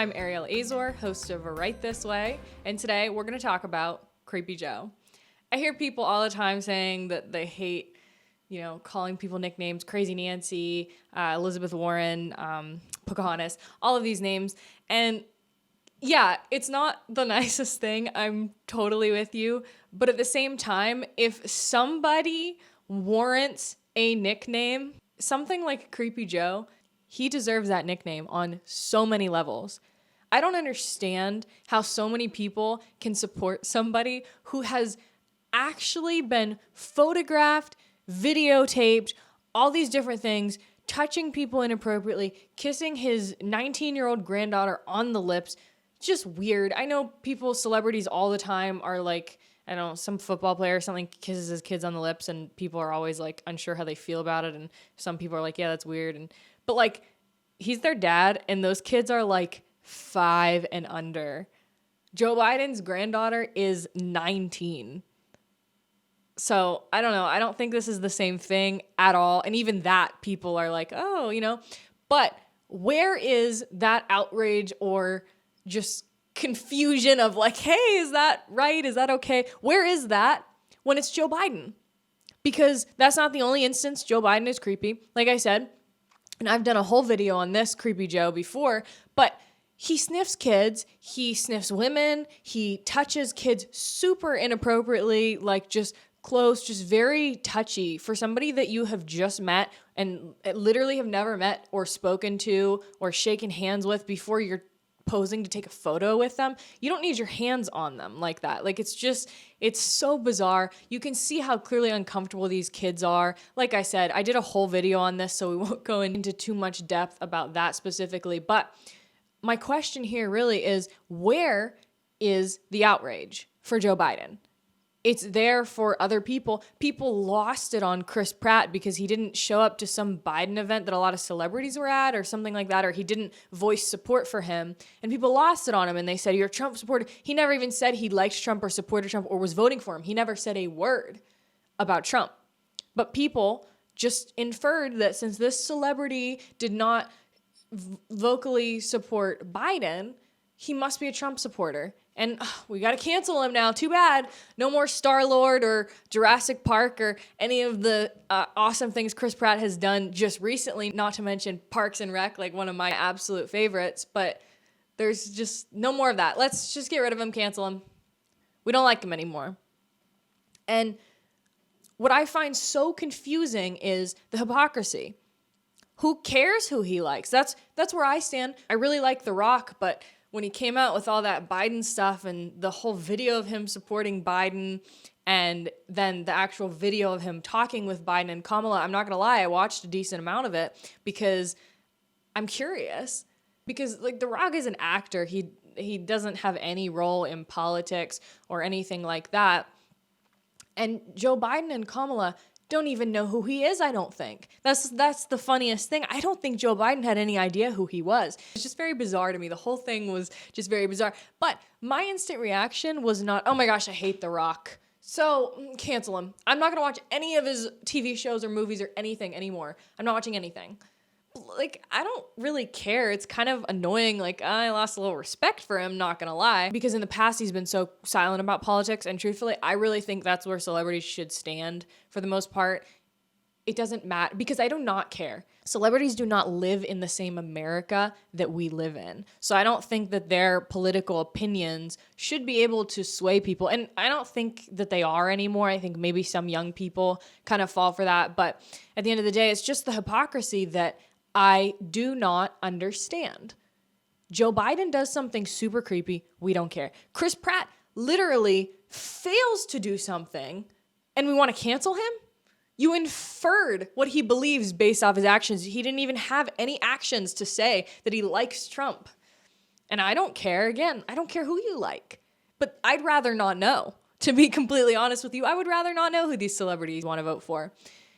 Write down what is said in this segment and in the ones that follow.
I'm Ariel Azor, host of Right This Way, and today we're going to talk about Creepy Joe. I hear people all the time saying that they hate, calling people nicknames, Crazy Nancy, Elizabeth Warren, Pocahontas, all of these names. And yeah, it's not the nicest thing. I'm totally with you. But at the same time, if somebody warrants a nickname, something like Creepy Joe, he deserves that nickname on so many levels. I don't understand how so many people can support somebody who has actually been photographed, videotaped, all these different things, touching people inappropriately, kissing his 19-year-old granddaughter on the lips. Just weird. I know celebrities all the time are like, I don't know, some football player or something kisses his kids on the lips and people are always like unsure how they feel about it. And some people are like, yeah, that's weird. But like, he's their dad and those kids are like 5 and under. Joe Biden's granddaughter is 19. So I don't know. I don't think this is the same thing at all. And even that people are like, oh, but where is that outrage or just confusion of like, hey, is that right? Is that okay? Where is that when it's Joe Biden? Because that's not the only instance Joe Biden is creepy. Like I said, and I've done a whole video on this Creepy Joe before, but he sniffs kids, he sniffs women, he touches kids super inappropriately, like just close, just very touchy for somebody that you have just met and literally have never met or spoken to or shaken hands with before you're posing to take a photo with them. You don't need your hands on them like that. Like it's so bizarre. You can see how clearly uncomfortable these kids are. Like I said, I did a whole video on this, so we won't go into too much depth about that specifically. But my question here really is, where is the outrage for Joe Biden? It's there for other people. People lost it on Chris Pratt because he didn't show up to some Biden event that a lot of celebrities were at or something like that, or he didn't voice support for him. And people lost it on him and they said, you're a Trump supporter. He never even said he liked Trump or supported Trump or was voting for him. He never said a word about Trump. But people just inferred that since this celebrity did not vocally support Biden, he must be a Trump supporter. And we got to cancel him now. Too bad. No more Star-Lord or Jurassic Park or any of the awesome things Chris Pratt has done just recently, not to mention Parks and Rec, like one of my absolute favorites. But there's just no more of that. Let's just get rid of him, cancel him. We don't like him anymore. And what I find so confusing is the hypocrisy. Who cares who he likes? That's where I stand. I really like The Rock, but when he came out with all that Biden stuff and the whole video of him supporting Biden and then the actual video of him talking with Biden and Kamala, I'm not going to lie, I watched a decent amount of it because I'm curious. Because like The Rock is an actor. He doesn't have any role in politics or anything like that. And Joe Biden and Kamala don't even know who he is, I don't think. That's the funniest thing. I don't think Joe Biden had any idea who he was. It's just very bizarre to me. The whole thing was just very bizarre. But my instant reaction was not, oh my gosh, I hate The Rock. So cancel him. I'm not going to watch any of his TV shows or movies or anything anymore. I'm not watching anything. Like, I don't really care. It's kind of annoying. Like, I lost a little respect for him, not gonna lie. Because in the past, he's been so silent about politics. And truthfully, I really think that's where celebrities should stand for the most part. It doesn't matter. Because I do not care. Celebrities do not live in the same America that we live in. So I don't think that their political opinions should be able to sway people. And I don't think that they are anymore. I think maybe some young people kind of fall for that. But at the end of the day, it's just the hypocrisy that I do not understand. Joe Biden does something super creepy. We don't care. Chris Pratt literally fails to do something and we want to cancel him? You inferred what he believes based off his actions. He didn't even have any actions to say that he likes Trump. And I don't care. Again, I don't care who you like. But I'd rather not know. To be completely honest with you, I would rather not know who these celebrities want to vote for.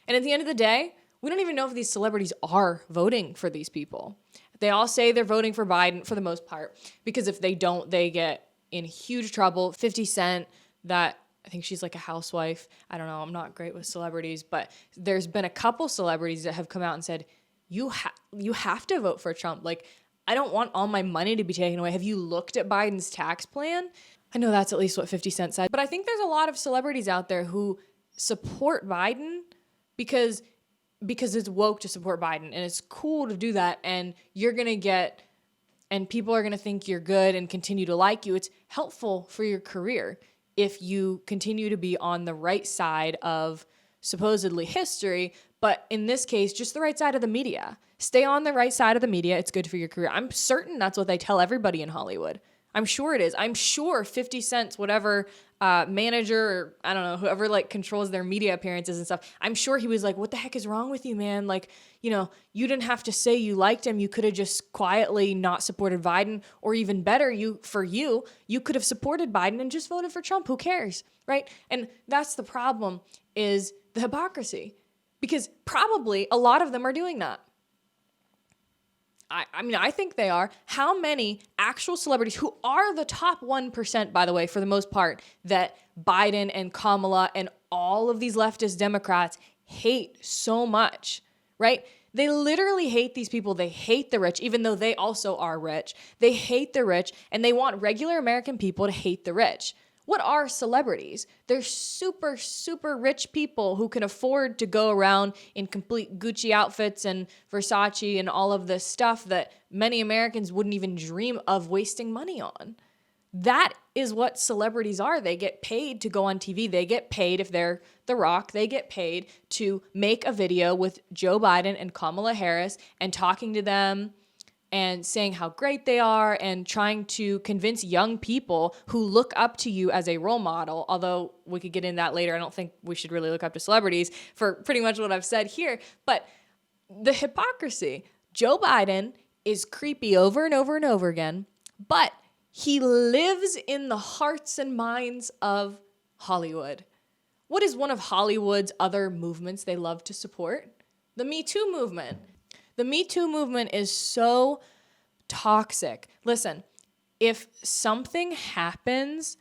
And at the end of the day, we don't even know if these celebrities are voting for these people. They all say they're voting for Biden for the most part, because if they don't, they get in huge trouble. 50 Cent, that I think she's like a housewife. I don't know. I'm not great with celebrities, but there's been a couple celebrities that have come out and said, you have to vote for Trump. Like, I don't want all my money to be taken away. Have you looked at Biden's tax plan? I know that's at least what 50 Cent said. But I think there's a lot of celebrities out there who support Biden because it's woke to support Biden. And it's cool to do that. And people are going to think you're good and continue to like you. It's helpful for your career if you continue to be on the right side of supposedly history, but in this case, just the right side of the media. Stay on the right side of the media. It's good for your career. I'm certain that's what they tell everybody in Hollywood. I'm sure it is. I'm sure 50 Cent's whatever manager, or I don't know, whoever like controls their media appearances and stuff, I'm sure he was like, what the heck is wrong with you, man? Like, you didn't have to say you liked him. You could have just quietly not supported Biden, or even better, you could have supported Biden and just voted for Trump. Who cares, right? And that's the problem, is the hypocrisy, because probably a lot of them are doing that. I think they are. How many actual celebrities, who are the top 1%, by the way, for the most part, that Biden and Kamala and all of these leftist Democrats hate so much, right? They literally hate these people. They hate the rich, even though they also are rich. They hate the rich, and they want regular American people to hate the rich. What are celebrities? They're super, super rich people who can afford to go around in complete Gucci outfits and Versace and all of this stuff that many Americans wouldn't even dream of wasting money on. That is what celebrities are. They get paid to go on TV. They get paid, if they're The Rock, they get paid to make a video with Joe Biden and Kamala Harris and talking to them and saying how great they are and trying to convince young people who look up to you as a role model, although we could get into that later. I don't think we should really look up to celebrities for pretty much what I've said here. But the hypocrisy, Joe Biden is creepy over and over and over again, but he lives in the hearts and minds of Hollywood. What is one of Hollywood's other movements they love to support? The Me Too movement. The Me Too movement is so toxic. Listen, if something happens,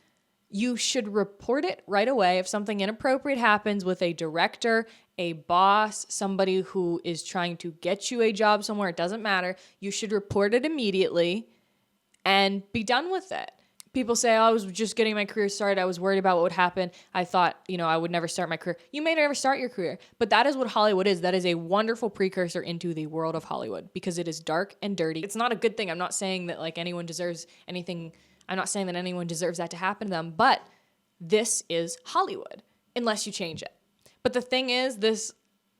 you should report it right away. If something inappropriate happens with a director, a boss, somebody who is trying to get you a job somewhere, it doesn't matter. You should report it immediately and be done with it. People say, oh, I was just getting my career started. I was worried about what would happen. I thought, I would never start my career. You may never start your career, but that is what Hollywood is. That is a wonderful precursor into the world of Hollywood because it is dark and dirty. It's not a good thing. I'm not saying that anyone deserves anything. I'm not saying that anyone deserves that to happen to them, but this is Hollywood unless you change it. But the thing is, this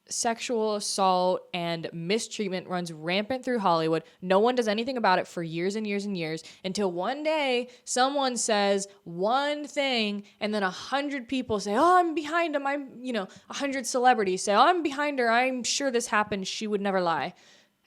sexual assault and mistreatment runs rampant through Hollywood. No one does anything about it for years and years and years until one day someone says one thing and then 100 people say, oh, I'm behind him. 100 celebrities say, oh, I'm behind her. I'm sure this happened. She would never lie.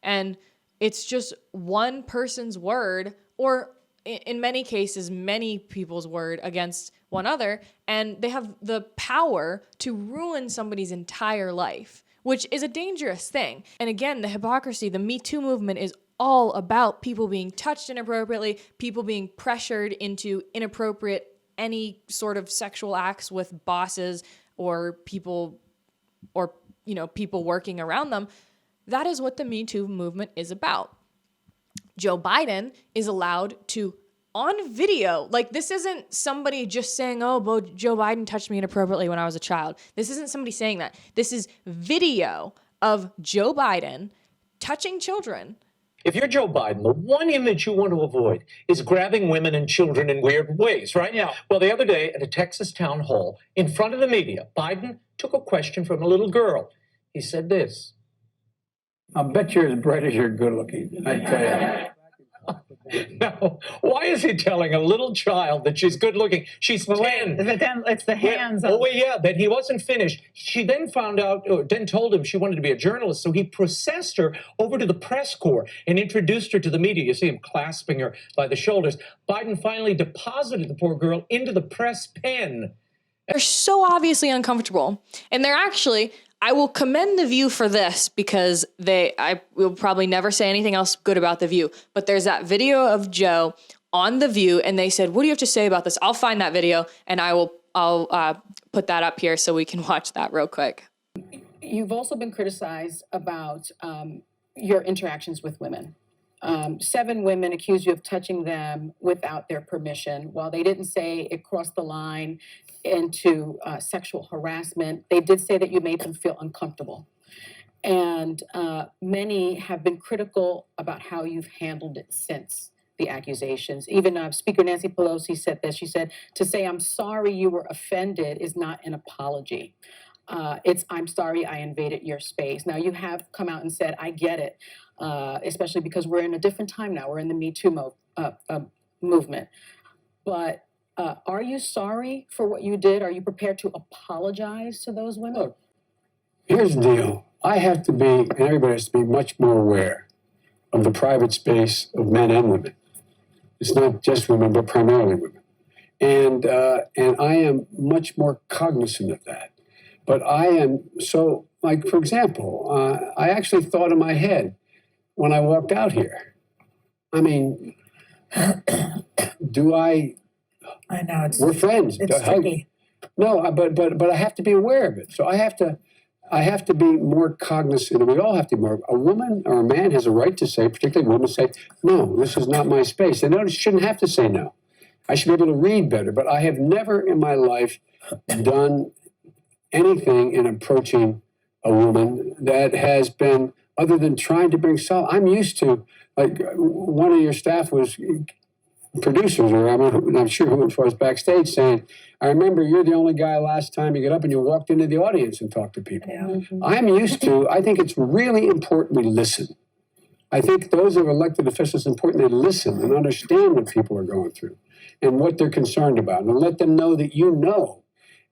And it's just one person's word, or in many cases, many people's word against one other. And they have the power to ruin somebody's entire life, which is a dangerous thing. And again, the hypocrisy, the Me Too movement is all about people being touched inappropriately, people being pressured into inappropriate, any sort of sexual acts with bosses or people working around them. That is what the Me Too movement is about. Joe Biden is allowed to, on video, this isn't somebody just saying, oh, Joe Biden touched me inappropriately when I was a child. This isn't somebody saying that. This is video of Joe Biden touching children. If you're Joe Biden, the one image you want to avoid is grabbing women and children in weird ways, right? Yeah. Well, the other day at a Texas town hall, in front of the media, Biden took a question from a little girl. He said this. I bet you're as bright as you're good looking, I tell you. Now, why is he telling a little child that she's good looking? She's 10. But then it's the hands. Then he wasn't finished. She then told him she wanted to be a journalist, so he processed her over to the press corps and introduced her to the media. You see him clasping her by the shoulders. Biden finally deposited the poor girl into the press pen. They're so obviously uncomfortable. And they're actually, I will commend The View for this because I will probably never say anything else good about The View. But there's that video of Joe on The View, and they said, what do you have to say about this? I'll find that video, and I'll put that up here so we can watch that real quick. You've also been criticized about your interactions with women. 7 women accused you of touching them without their permission. While they didn't say it crossed the line into sexual harassment, they did say that you made them feel uncomfortable. And many have been critical about how you've handled it since the accusations. Even Speaker Nancy Pelosi said this. She said, to say I'm sorry you were offended is not an apology. It's I'm sorry I invaded your space. Now you have come out and said, I get it, especially because we're in a different time now. We're in the Me Too movement. But are you sorry for what you did? Are you prepared to apologize to those women? Look, here's the deal. I have to be, and everybody has to be much more aware of the private space of men and women. It's not just women, but primarily women. And I am much more cognizant of that. But I am so, like, for example, I actually thought in my head when I walked out here, I mean, do I know we're friends. It's tricky. No, but I have to be aware of it. So I have to be more cognizant, and we all have to be more. A woman or a man has a right to say, particularly women, say, no, this is not my space. They shouldn't have to say no. I should be able to read better, but I have never in my life done anything in approaching a woman that has been, other than trying to bring solace. I'm used to, like, one of your staff was producers, or I'm sure who it was backstage, saying, I remember you're the only guy last time you got up and you walked into the audience and talked to people. Yeah. I'm used to, I think it's really important we listen. I think those who are elected officials, it's important they listen and understand what people are going through and what they're concerned about, and let them know that you know.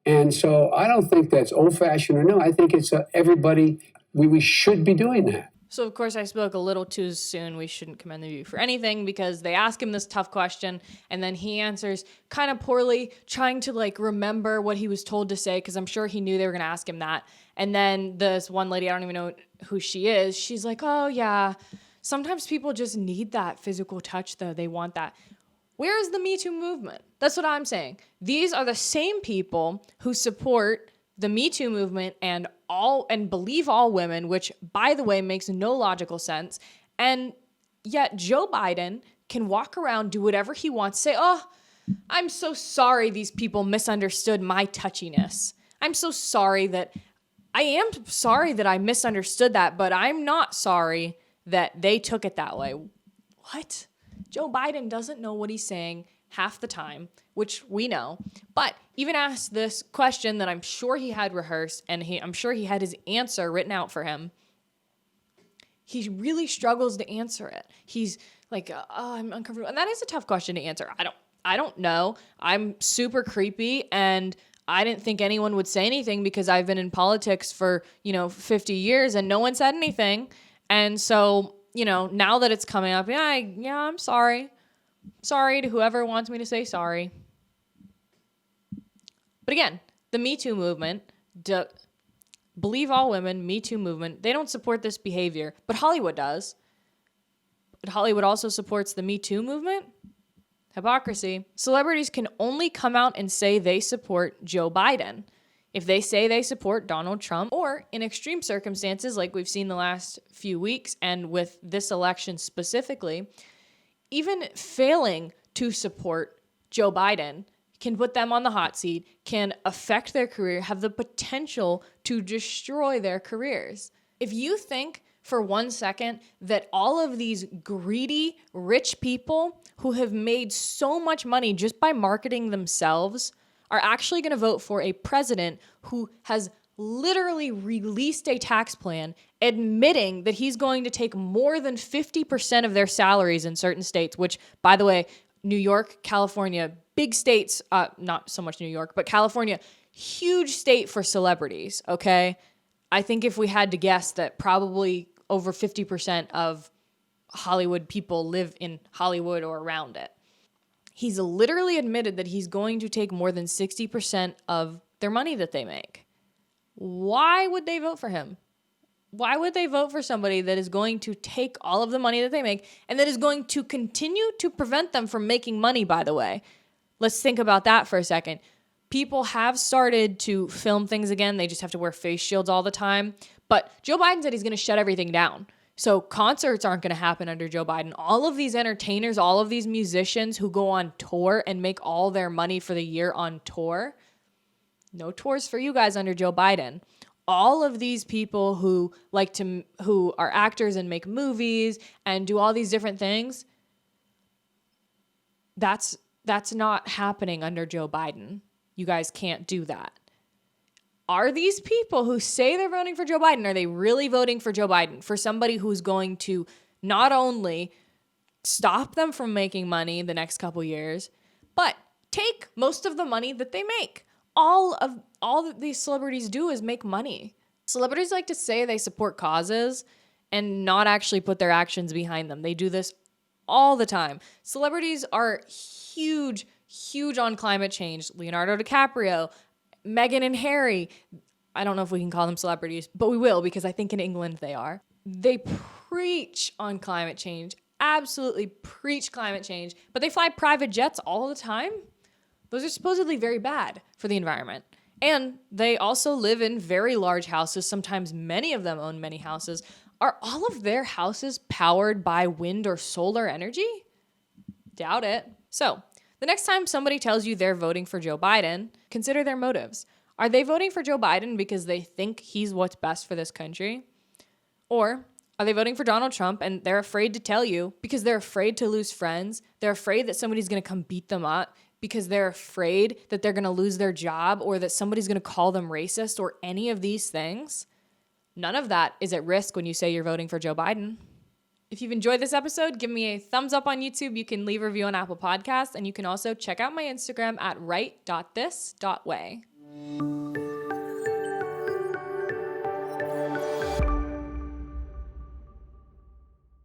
And so I don't think that's old-fashioned or no. I think it's everybody, we should be doing that. So, of course, I spoke a little too soon. We shouldn't commend the View for anything because they ask him this tough question and then he answers kind of poorly, trying to, like, remember what he was told to say because I'm sure he knew they were going to ask him that. And then this one lady, I don't even know who she is, she's like, oh, yeah, sometimes people just need that physical touch, though. They want that. Where is the Me Too movement? That's what I'm saying. These are the same people who support the Me Too movement and believe all women, which, by the way, makes no logical sense. And yet Joe Biden can walk around, do whatever he wants, say, oh, I'm so sorry these people misunderstood my touchiness. I'm so sorry that I misunderstood that, but I'm not sorry that they took it that way. What? Joe Biden doesn't know what he's saying half the time, which we know, but even asked this question that I'm sure he had rehearsed and I'm sure he had his answer written out for him. He really struggles to answer it. He's like, oh, I'm uncomfortable. And that is a tough question to answer. I don't know. I'm super creepy and I didn't think anyone would say anything because I've been in politics for, 50 years and no one said anything. And so, now that it's coming up, I'm sorry. Sorry to whoever wants me to say sorry. But again, the Me Too movement, believe all women, Me Too movement, they don't support this behavior, but Hollywood does. But Hollywood also supports the Me Too movement. Hypocrisy. Celebrities can only come out and say they support Joe Biden. If they say they support Donald Trump, or in extreme circumstances like we've seen the last few weeks and with this election specifically, even failing to support Joe Biden can put them on the hot seat, can affect their career, have the potential to destroy their careers. If you think for 1 second that all of these greedy, rich people who have made so much money just by marketing themselves are actually going to vote for a president who has literally released a tax plan admitting that he's going to take more than 50% of their salaries in certain states, which, by the way, New York, California, big states, not so much New York, but California, huge state for celebrities, okay? I think if we had to guess that probably over 50% of Hollywood people live in Hollywood or around it. He's literally admitted that he's going to take more than 60% of their money that they make. Why would they vote for him? Why would they vote for somebody that is going to take all of the money that they make and that is going to continue to prevent them from making money, by the way? Let's think about that for a second. People have started to film things again. They just have to wear face shields all the time. But Joe Biden said he's going to shut everything down. So concerts aren't going to happen under Joe Biden. All of these entertainers, all of these musicians who go on tour and make all their money for the year on tour, no tours for you guys under Joe Biden. All of these people who who are actors and make movies and do all these different things, that's not happening under Joe Biden. You guys can't do that. Are these people who say they're voting for Joe Biden, are they really voting for Joe Biden? For somebody who's going to not only stop them from making money the next couple years, but take most of the money that they make. All that these celebrities do is make money. Celebrities like to say they support causes and not actually put their actions behind them. They do this all the time. Celebrities are huge on climate change. Leonardo DiCaprio, Meghan and Harry. I don't know if we can call them celebrities, but we will, because I think in England they are. They preach on climate change, absolutely preach climate change, but they fly private jets all the time. Those are supposedly very bad for the environment. And they also live in very large houses. Sometimes many of them own many houses. Are all of their houses powered by wind or solar energy? Doubt it. So the next time somebody tells you they're voting for Joe Biden, consider their motives. Are they voting for Joe Biden because they think he's what's best for this country? Or are they voting for Donald Trump and they're afraid to tell you because they're afraid to lose friends? They're afraid that somebody's going to come beat them up because they're afraid that they're going to lose their job or that somebody's going to call them racist or any of these things? None of that is at risk when you say you're voting for Joe Biden. If you've enjoyed this episode, give me a thumbs up on YouTube. You can leave a review on Apple Podcasts, and you can also check out my Instagram at right.this.way.